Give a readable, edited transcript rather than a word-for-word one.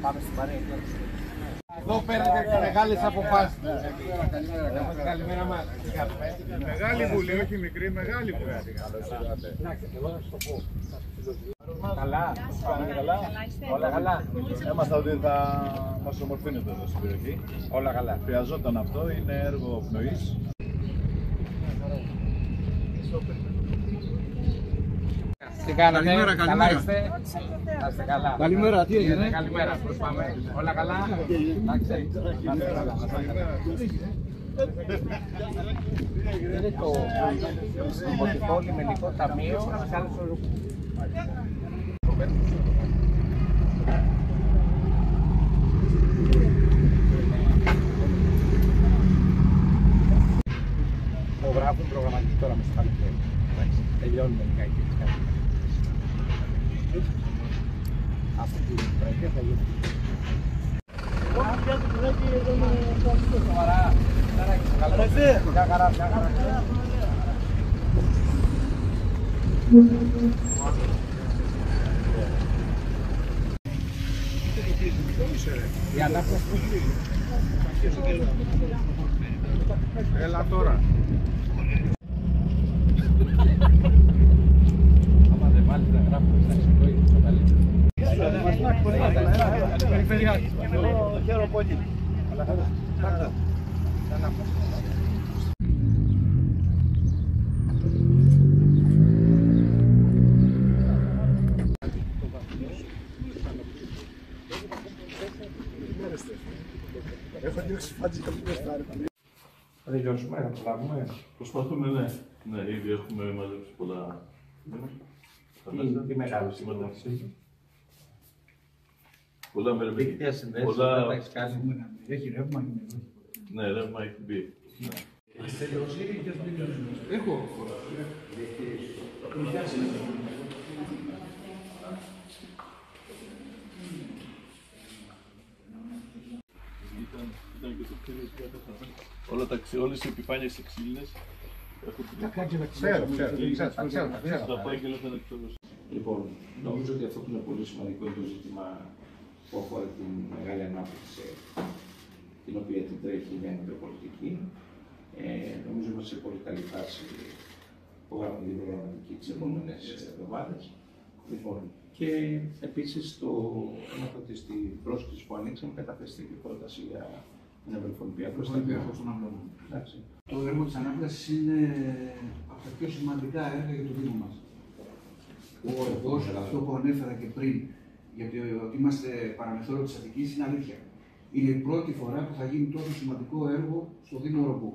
Πάμε στην παρέα. Εδώ παίρνετε μεγάλες αποφάσεις. Καλημέρα μας. Μεγάλη βουλή, όχι μικρή, μεγάλη βουλή. Καλά, όλα καλά. Έμαθα ότι θα μας ομορφύνετε εδώ στην περιοχή. Όλα καλά. Χρειαζόταν αυτό, είναι έργο πνοής. Τι κάνετε, καλημέρα. Καλά είστε, είστε καλά. Καλημέρα, τι έγινε? Καλημέρα, πώς πάμε, όλα καλά. Εντάξει, είναι το Δημοτικό Λιμενικό Ταμείο Μεγάλης Οροπού. Γράφουν προγραμματική τώρα με στο καλοκαίρι. Τελειώνουμε λιγάκι τις കാര്യές. Αυτή την προεδρία θα γίνει. Σοβαρά. Μια χαρά, μια χαρά. Η ανάπτυξη. Έλα τώρα. Άμα δεν βάλεις να γράφουμε στα εξωτερικά, θα καλύτερα. Περιφερειάρχη. Χαίρομαι πολύ. Έχω διώξει φάτζι κάποιο στάρι. Θα τελειώσουμε, θα προλάβουμε. Προσπαθούμε, ναι. Ναι, ήδη έχουμε μαζέψει πολλά. Τι μεγάλο σήματα. σημείο. Πολλά μερικά. Δίκτυα συνδέσεις, Πολλά... δεν τα έχεις κάνει. Έχει ρεύμα. Ναι, ρεύμα έχει μπει. Ναι. Έχω. Όλες οι επιφάνειες οι ξύλινες έχουν τα φάκελα θα εκτός. Λοιπόν, νομίζω ότι αυτό που είναι πολύ σημαντικό είναι το ζήτημα που αφορά την μεγάλη ανάπτυξη την οποία την τρέχει η νέα πολιτική. Νομίζω είμαστε σε πολύ καλή φάση που γράφουμε την προγραμματική τις επόμενες εβδομάδες. Λοιπόν, και επίσης έμαθα ότι στην πρόσκληση που ανοίξαμε καταθέστηκε πρόταση για ένα βρεφονιπιακό στον Αυλώνα. Το έργο της ανάπτυξης είναι από τα πιο σημαντικά έργα για το Δήμο μας. Ο οδός, αυτό που ανέφερα και πριν, γιατί ότι είμαστε παραμεθόριο της Αττικής, είναι αλήθεια. Είναι η πρώτη φορά που θα γίνει τόσο σημαντικό έργο στο Δήμο Οροπού.